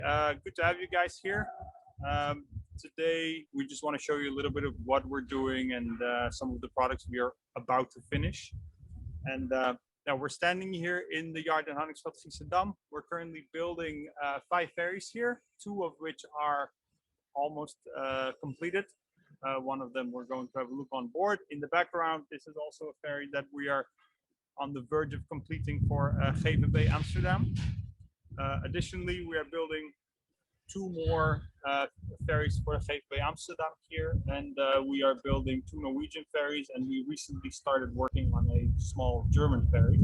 Good to have you guys here. Today, we just want to show you a little bit of what we're doing and some of the products we are about to finish. And now we're standing here in the yard in Eidangerfjorden. We're currently building 5 ferries here, 2 of which are almost completed. One of them we're going to have a look on board. In the background, this is also a ferry that we are on the verge of completing for GVB Amsterdam. Additionally, we are building 2 more ferries for GVB Amsterdam here, and we are building 2 Norwegian ferries, and we recently started working on a small German ferry.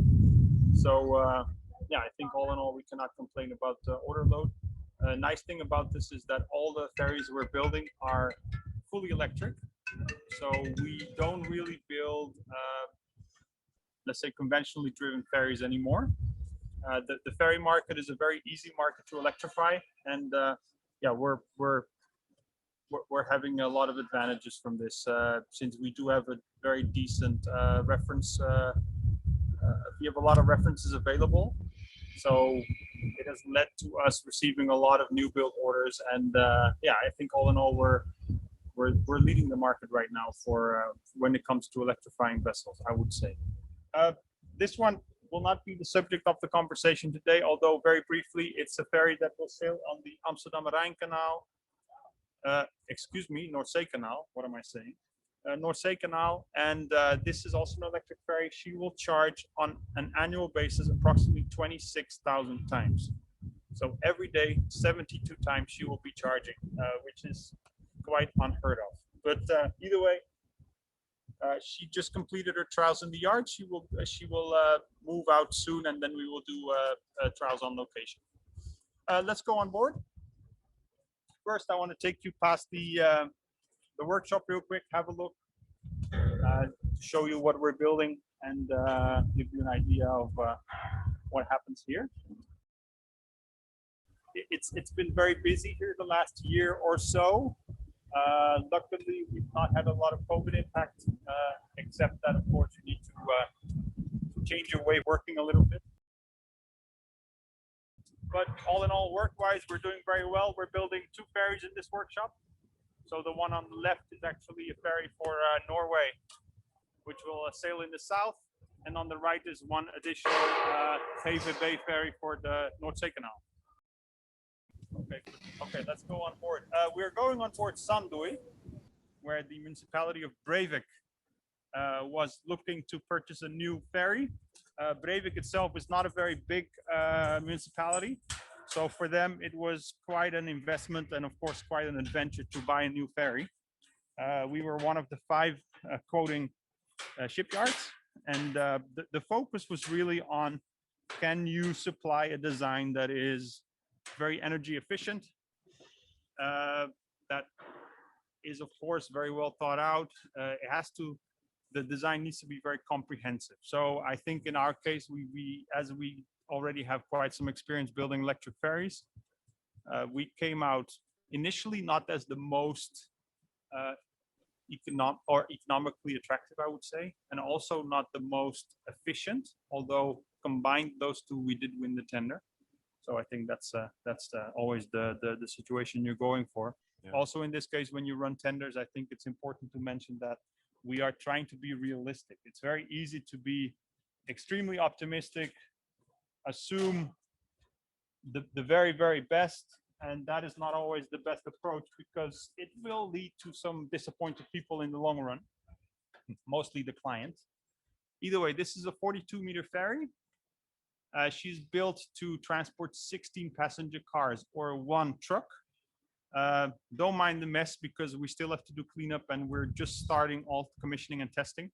So yeah, I think all in all, we cannot complain about the order load. Nice thing about this is that all the ferries we're building are fully electric, so we don't really build let's say conventionally driven ferries anymore. The ferry market is a very easy market to electrify, and yeah, we're having a lot of advantages from this since we do have a very decent reference. We have a lot of references available, so it has led to us receiving a lot of new build orders, and yeah, I think all in all we're leading the market right now for when it comes to electrifying vessels, I would say. This one will not be the subject of the conversation today, although very briefly, it's a ferry that will sail on the Amsterdam Rhine Canal. Excuse me, Noordzee Canal. What am I saying? Noordzee Canal, and this is also an electric ferry. She will charge on an annual basis approximately 26,000 times. So every day, 72 times she will be charging, which is quite unheard of. But either way, she just completed her trials in the yard. She will move out soon, and then we will do trials on location. Let's go on board. First, I want to take you past the workshop real quick. Have a look, to show you what we're building, and give you an idea of what happens here. It's been very busy here the last year or so. Luckily, we've not had a lot of COVID impact, except that, of course, you need to change your way of working a little bit. But all in all, work-wise, we're doing very well. We're building 2 ferries in this workshop. So the one on the left is actually a ferry for Norway, which will sail in the south. And on the right is one additional GVB ferry for the Noordzee Canal. Okay, let's go on board. We're going on board Sandøy, where the municipality of Brevik was looking to purchase a new ferry. Brevik itself is not a very big municipality, so for them it was quite an investment and of course quite an adventure to buy a new ferry. We were one of the 5 quoting shipyards, and the focus was really on, can you supply a design that is very energy efficient, that is of course very well thought out. The design needs to be very comprehensive. So I think in our case, as we already have quite some experience building electric ferries, we came out initially not as the most economically attractive, I would say, and also not the most efficient, although combined those 2 we did win the tender. So I think that's always the situation you're going for. Yeah. Also, in this case, when you run tenders, I think it's important to mention that we are trying to be realistic. It's very easy to be extremely optimistic, assume the very, very best, and that is not always the best approach, because it will lead to some disappointed people in the long run, mostly the client. Either way, this is a 42-meter ferry. She's built to transport 16 passenger cars or 1 truck. Don't mind the mess, because we still have to do cleanup, and we're just starting all commissioning and testing.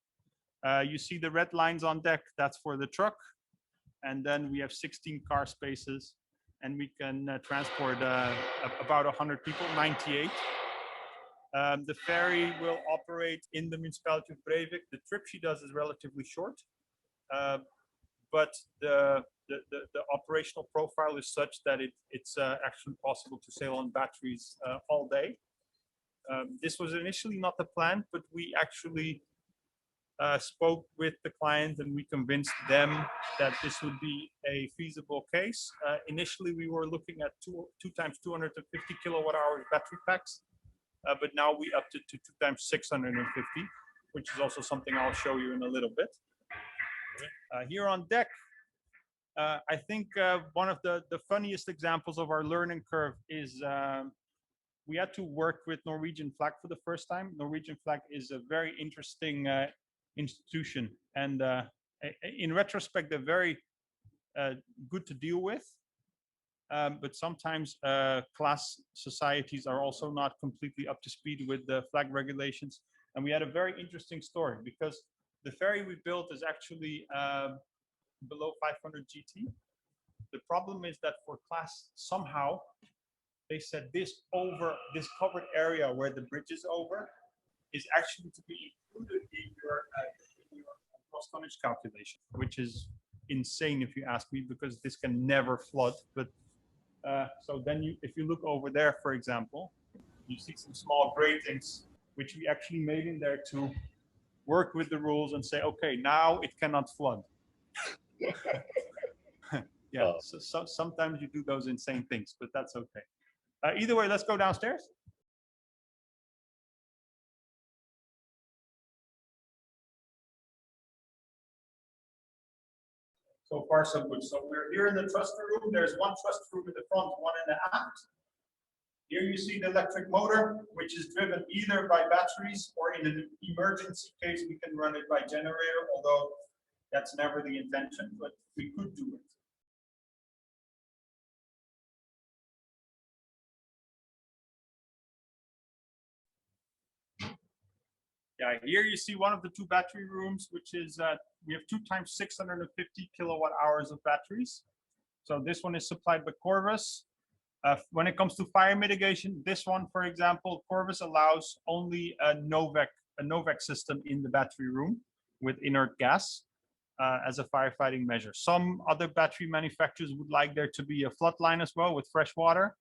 You see the red lines on deck, that's for the truck. And then we have 16 car spaces, and we can transport about 100 people, 98. The ferry will operate in the municipality of Brevik. The trip she does is relatively short, but the operational profile is such that it's actually possible to sail on batteries all day. This was initially not the plan, but we actually spoke with the client and we convinced them that this would be a feasible case. Initially, we were looking at two times 250 kilowatt hour battery packs, but now we upped it to 2 times 650, which is also something I'll show you in a little bit. Here on deck, I think one of the funniest examples of our learning curve is we had to work with Norwegian flag for the first time. Norwegian flag is a very interesting institution, and in retrospect, they're very good to deal with. But sometimes class societies are also not completely up to speed with the flag regulations. And we had a very interesting story because the ferry we built is actually below 500 GT. The problem is that for class, somehow they said this covered area where the bridge is over is actually to be included in your cross tonnage calculation, which is insane if you ask me, because this can never flood. But so then if you look over there, for example, you see some small gratings, which we actually made in there to work with the rules and say, okay, now it cannot flood. Yeah, so sometimes you do those insane things, but that's okay. Either way, let's go downstairs. So far, so good. So we're here in the thruster room. There's one thruster room in the front, one in the aft. Here you see the electric motor, which is driven either by batteries or in an emergency case, we can run it by generator, although that's never the intention, but we could do it. Yeah, here you see one of the two battery rooms, which is we have 2 times 650 kilowatt hours of batteries. So this one is supplied by Corvus. When it comes to fire mitigation, this one, for example, Corvus allows only a NOVEC system in the battery room with inert gas as a firefighting measure. Some other battery manufacturers would like there to be a flood line as well with fresh water.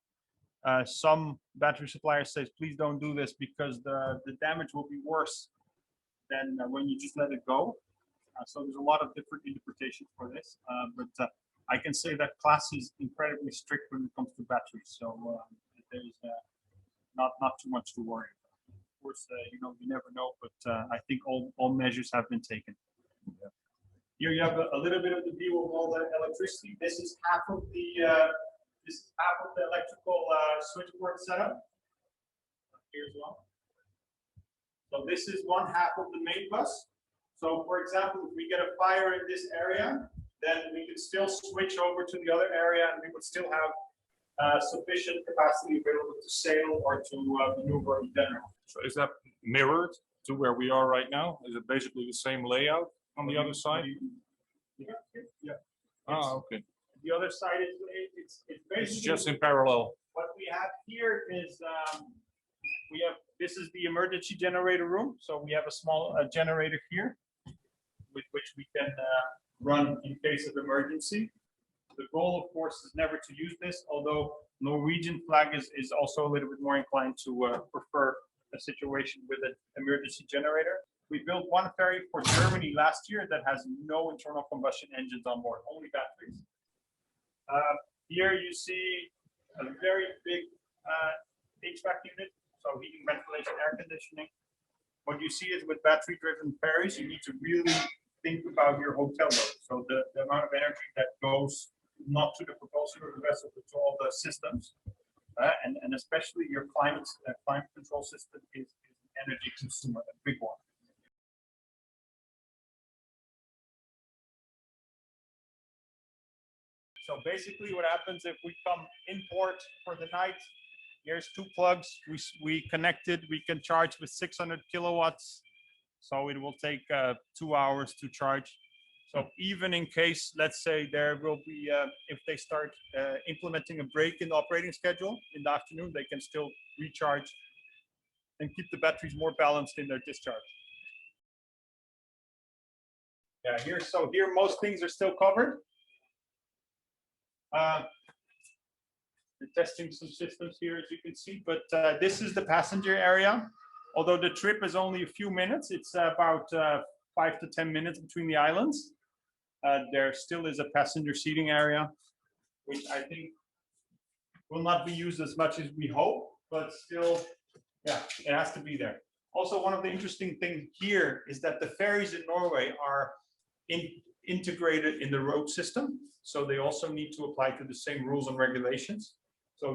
Some battery suppliers say, please don't do this because the damage will be worse than when you just let it go. So there's a lot of different interpretations for this, but I can say that class is incredibly strict when it comes to batteries. So there's not too much to worry about. Of course, you never know, but I think all measures have been taken. Yeah. Here you have a little bit of the view of all the electricity. This is half of the electrical switchboard setup here as well. So this is one half of the main bus. So for example, if we get a fire in this area, then we could still switch over to the other area and we would still have sufficient capacity available to sail or to maneuver in general. So is that mirrored to where we are right now? Is it basically the same layout on the other side? Yeah. Ah, okay. The other side is it's basically It's just in parallel. What we have here is this is the emergency generator room. So we have a small generator here with which we can run in case of emergency. The goal, of course, is never to use this, although Norwegian flag is also a little bit more inclined to prefer a situation with an emergency generator. We built one ferry for Germany last year that has no internal combustion engines on board, only batteries. Here you see a very big HVAC unit, so heating, ventilation, air conditioning. What you see is with battery-driven ferries, you need to really think about your hotel load. So the amount of energy that goes not to the propulsion or the vessel, but to all the systems, and especially your climate control system is an energy consumer, a big one. So basically what happens if we come in port for the night, here's 2 plugs, we connected, we can charge with 600 kilowatts. So it will take 2 hours to charge. So even in case, let's say there will be, if they start implementing a break in the operating schedule in the afternoon, they can still recharge and keep the batteries more balanced in their discharge. Yeah, here most things are still covered. We're testing some systems here, as you can see, but this is the passenger area. Although the trip is only a few minutes, it's about 5 to 10 minutes between the islands. There still is a passenger seating area, which I think will not be used as much as we hope, but still, yeah, it has to be there. Also, one of the interesting things here is that the ferries in Norway are integrated in the road system. So they also need to apply to the same rules and regulations. So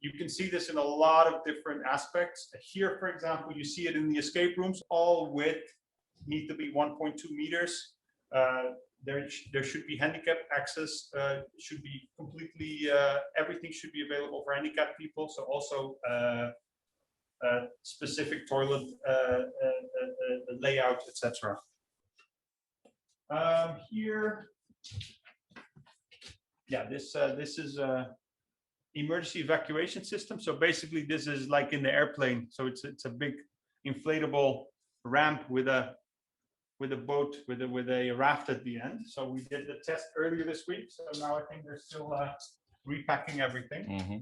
you can see this in a lot of different aspects. Here, for example, you see it in the escape rooms. All width need to be 1.2 meters. There should be handicap access. Should be completely everything should be available for handicapped people. So also specific toilet layout, etc. Here, yeah, this is emergency evacuation system. So basically, this is like in the airplane. So it's a big inflatable ramp with a boat with a raft at the end. So we did the test earlier this week. So now I think they're still repacking everything. Mm-hmm.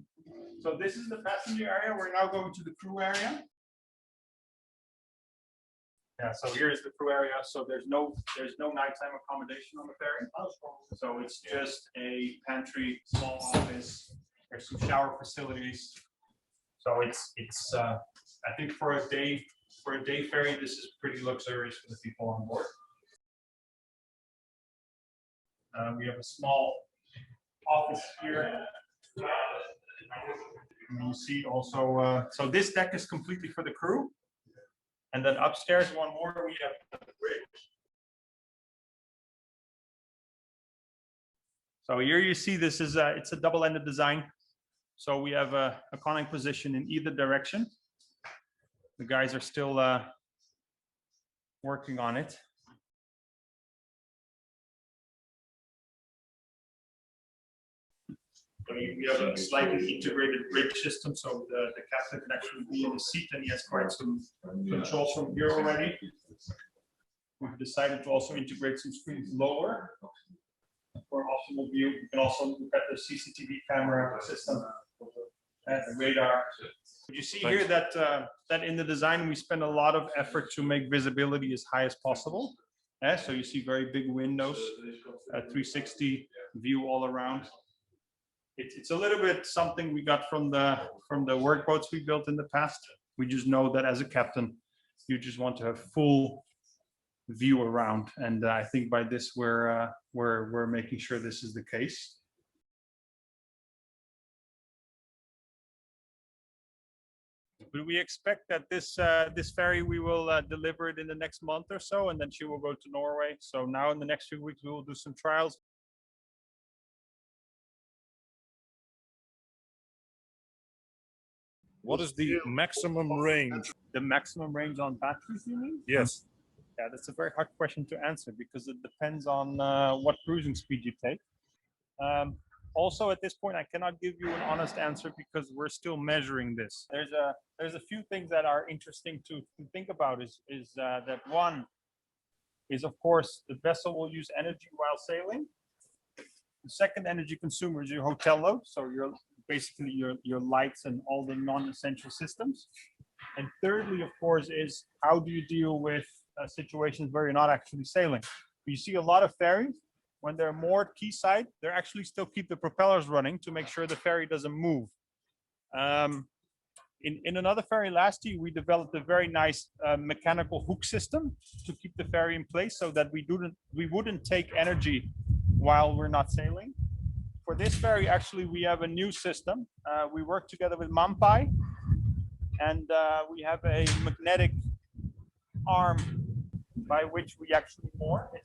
So this is the passenger area. We're now going to the crew area. Yeah, so here's the crew area. So there's no nighttime accommodation on the ferry. So it's just a pantry, small office. There's some shower facilities. So it's I think for a day ferry, this is pretty luxurious for the people on board. We have a small office here. And you see also, so this deck is completely for the crew. And then upstairs, one more, we have the bridge. So here you see this is it's a double-ended design. So we have a conning position in either direction. The guys are still working on it. We have a slightly integrated bridge system, so the captain can actually be in the seat, and he has quite some controls from here already. We've decided to also integrate some screens lower for optimal view. You can also look at the CCTV camera system and the radar. You see here that that in the design we spend a lot of effort to make visibility as high as possible. So you see very big windows, 360 view all around. It's a little bit something we got from the workboats we built in the past. We just know that as a captain, you just want to have full view around, and I think by this we're making sure this is the case. But we expect that this ferry we will deliver it in the next month or so, and then she will go to Norway. So now in the next few weeks we will do some trials. What is the maximum range? The maximum range on batteries, you mean? Yes. Yeah, that's a very hard question to answer because it depends on what cruising speed you take. Also, at this point, I cannot give you an honest answer because we're still measuring this. There's a few things that are interesting to think about. Is that one is, of course, the vessel will use energy while sailing. The second energy consumer is your hotel load, so basically your lights and all the non-essential systems. And thirdly, of course, is how do you deal with situations where you're not actually sailing? You see a lot of ferries, when they're moored quayside, they actually still keep the propellers running to make sure the ferry doesn't move. In another ferry last year, we developed a very nice mechanical hook system to keep the ferry in place so that we wouldn't take energy while we're not sailing. For this ferry, actually, we have a new system. We work together with Mampai, and we have a magnetic arm by which we actually moor. It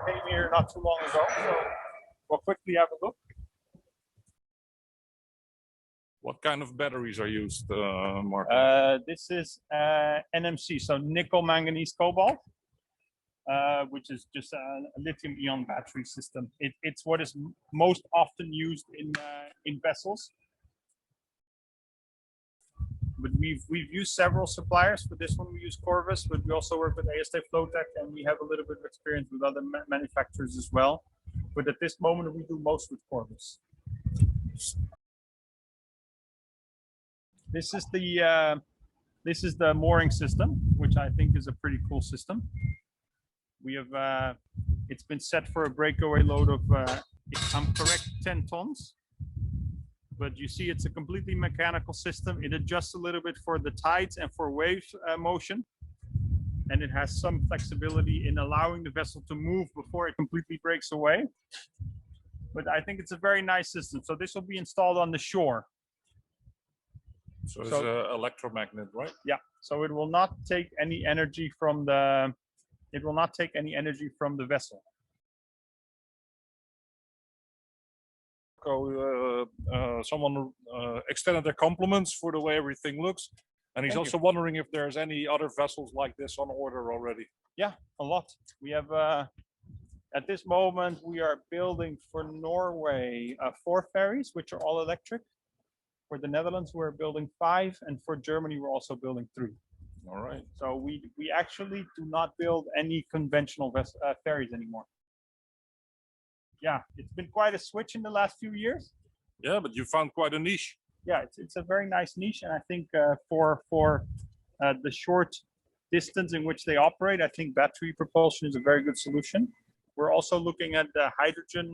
came here not too long ago, so we'll quickly have a look. What kind of batteries are used, Mark? This is NMC, so nickel, manganese, cobalt, which is just a lithium-ion battery system. It's what is most often used in vessels. But we've used several suppliers. For this one, we use Corvus, but we also work with AST Flowtech, and we have a little bit of experience with other manufacturers as well. But at this moment, we do most with Corvus. This is the this is the mooring system, which I think is a pretty cool system. We have, it's been set for a breakaway load of, if I'm correct, 10 tons. But you see, it's a completely mechanical system. It adjusts a little bit for the tides and for wave motion. And it has some flexibility in allowing the vessel to move before it completely breaks away. But I think it's a very nice system. So this will be installed on the shore. So it's an electromagnet, right? Yeah. So it will not take any energy from the, vessel. Someone extended their compliments for the way everything looks. And he's also wondering if there's any other vessels like this on order already. Yeah, a lot. We have, at this moment, we are building for Norway 4 ferries, which are all electric. For the Netherlands, we're building 5. And for Germany, we're also building 3. All right. So we actually do not build any conventional ferries anymore. Yeah, it's been quite a switch in the last few years. Yeah, but you found quite a niche. Yeah, it's a very nice niche, and I think for the short distance in which they operate, I think battery propulsion is a very good solution. We're also looking at the hydrogen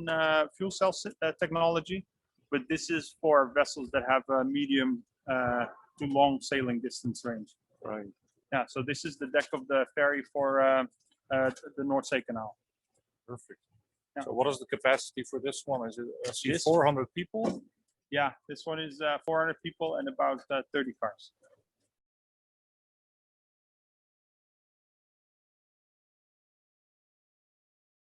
fuel cell technology, but this is for vessels that have a medium to long sailing distance range. Right. Yeah, so this is the deck of the ferry for the North Sea Canal. Perfect. Yeah. So what is the capacity for this one? Is it I see This- 400 people? Yeah, this one is 400 people and about 30 cars.